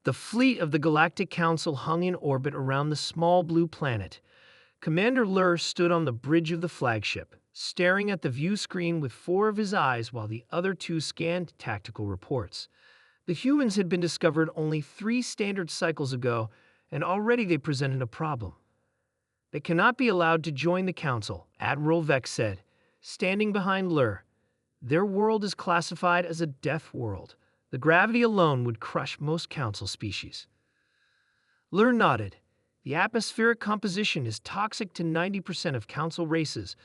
The fleet of the Galactic Council hung in orbit around the small blue planet. Commander Lur stood on the bridge of the flagship, staring at the view screen with four of his eyes while the other two scanned tactical reports. The humans had been discovered only 3 standard cycles ago, and already they presented a problem. They cannot be allowed to join the Council, Admiral Vex said, standing behind Lur. Their world is classified as a death world. The gravity alone would crush most Council species. Lur nodded. The atmospheric composition is toxic to 90% of Council races,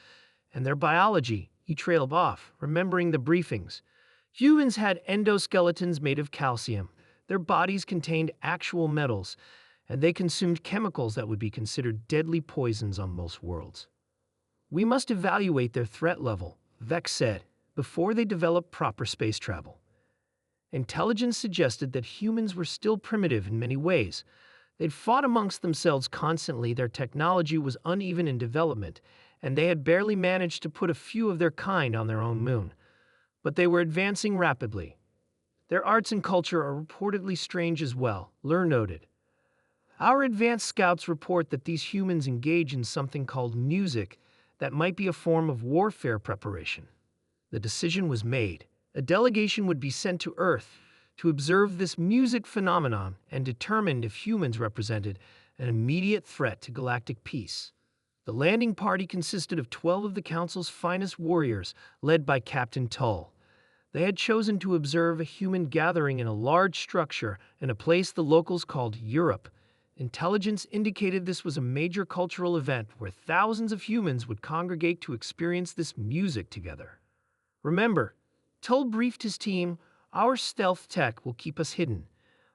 and their biology, he trailed off, remembering the briefings. Humans had endoskeletons made of calcium. Their bodies contained actual metals, and they consumed chemicals that would be considered deadly poisons on most worlds. We must evaluate their threat level, Vex said, before they develop proper space travel. Intelligence suggested that humans were still primitive in many ways. They'd fought amongst themselves constantly, their technology was uneven in development, and they had barely managed to put a few of their kind on their own moon. But they were advancing rapidly. Their arts and culture are reportedly strange as well, Lur noted. Our advanced scouts report that these humans engage in something called music that might be a form of warfare preparation. The decision was made. A delegation would be sent to Earth to observe this music phenomenon and determine if humans represented an immediate threat to galactic peace. The landing party consisted of 12 of the Council's finest warriors, led by Captain Tull. They had chosen to observe a human gathering in a large structure in a place the locals called Europe. Intelligence indicated this was a major cultural event where thousands of humans would congregate to experience this music together. Remember, Tull briefed his team, our stealth tech will keep us hidden.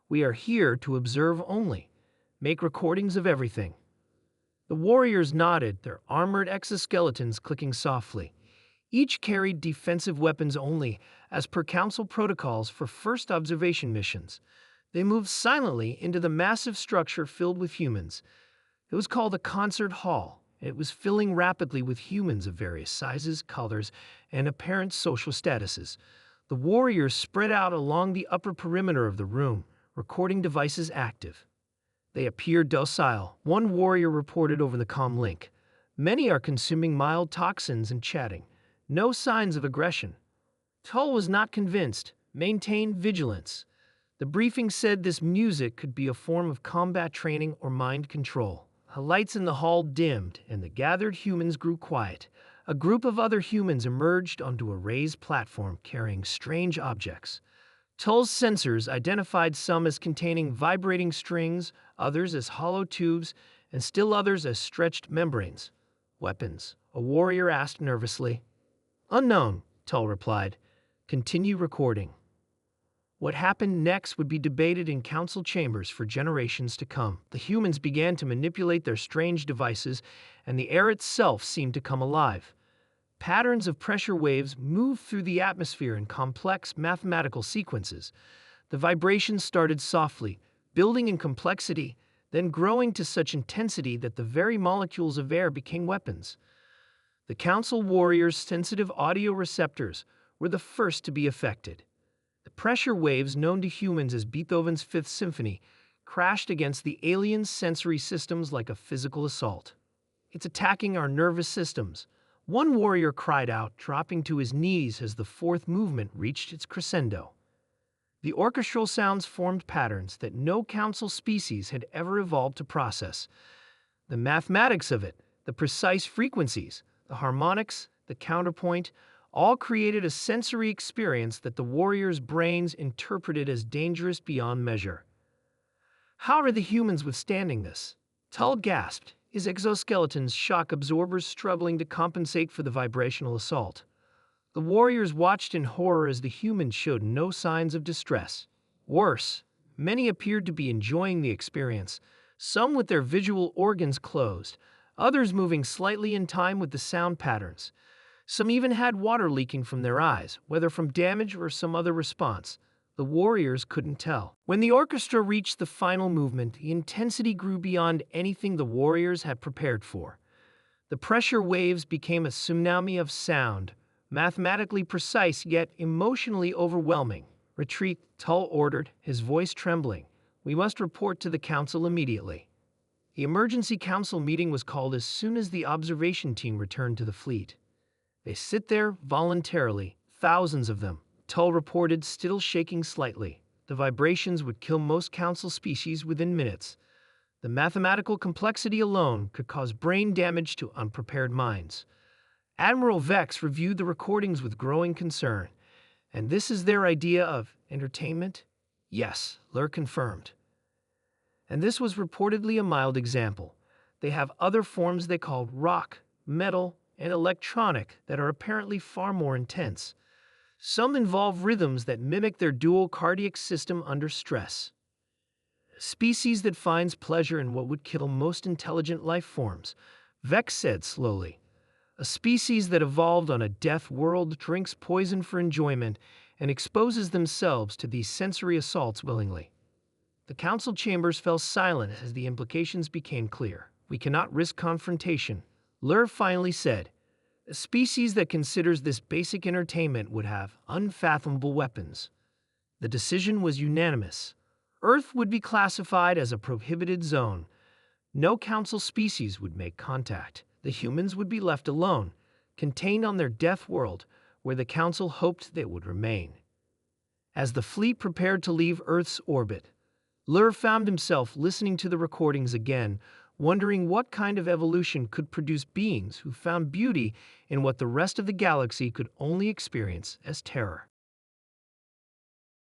We are here to observe only. Make recordings of everything. The warriors nodded, their armored exoskeletons clicking softly. Each carried defensive weapons only, as per Council protocols for first observation missions. They moved silently into the massive structure filled with humans. It was called a concert hall. It was filling rapidly with humans of various sizes, colors, and apparent social statuses. The warriors spread out along the upper perimeter of the room, recording devices active. They appeared docile, one warrior reported over the comm link. Many are consuming mild toxins and chatting. No signs of aggression. Tull was not convinced. Maintain vigilance. The briefing said this music could be a form of combat training or mind control. The lights in the hall dimmed, and the gathered humans grew quiet. A group of other humans emerged onto a raised platform carrying strange objects. Tull's sensors identified some as containing vibrating strings, others as hollow tubes, and still others as stretched membranes. Weapons? A warrior asked nervously. Unknown, Tull replied. Continue recording. What happened next would be debated in council chambers for generations to come. The humans began to manipulate their strange devices, and the air itself seemed to come alive. Patterns of pressure waves moved through the atmosphere in complex mathematical sequences. The vibrations started softly, building in complexity, then growing to such intensity that the very molecules of air became weapons. The council warriors' sensitive audio receptors were the first to be affected. The pressure waves known to humans as Beethoven's Fifth Symphony crashed against the aliens' sensory systems like a physical assault. It's attacking our nervous systems. One warrior cried out, dropping to his knees as the fourth movement reached its crescendo. The orchestral sounds formed patterns that no council species had ever evolved to process. The mathematics of it, the precise frequencies, the harmonics, the counterpoint, all created a sensory experience that the warriors' brains interpreted as dangerous beyond measure. How are the humans withstanding this? Tull gasped, his exoskeleton's shock absorbers struggling to compensate for the vibrational assault. The warriors watched in horror as the humans showed no signs of distress. Worse, many appeared to be enjoying the experience, some with their visual organs closed, others moving slightly in time with the sound patterns. Some even had water leaking from their eyes, whether from damage or some other response. The warriors couldn't tell. When the orchestra reached the final movement, the intensity grew beyond anything the warriors had prepared for. The pressure waves became a tsunami of sound, mathematically precise yet emotionally overwhelming. Retreat, Tull ordered, his voice trembling. We must report to the council immediately. The emergency council meeting was called as soon as the observation team returned to the fleet. They sit there voluntarily, thousands of them, Tull reported, still shaking slightly. The vibrations would kill most council species within minutes. The mathematical complexity alone could cause brain damage to unprepared minds. Admiral Vex reviewed the recordings with growing concern. And this is their idea of entertainment? Yes, Lur confirmed. And this was reportedly a mild example. They have other forms they call rock, metal, and electronic that are apparently far more intense. Some involve rhythms that mimic their dual cardiac system under stress. A species that finds pleasure in what would kill most intelligent life forms, Vex said slowly. A species that evolved on a death world drinks poison for enjoyment and exposes themselves to these sensory assaults willingly. The council chambers fell silent as the implications became clear. We cannot risk confrontation, Lur finally said. A species that considers this basic entertainment would have unfathomable weapons. The decision was unanimous. Earth would be classified as a prohibited zone. No council species would make contact. The humans would be left alone, contained on their death world, where the council hoped they would remain. As the fleet prepared to leave Earth's orbit, Lur found himself listening to the recordings again, wondering what kind of evolution could produce beings who found beauty in what the rest of the galaxy could only experience as terror.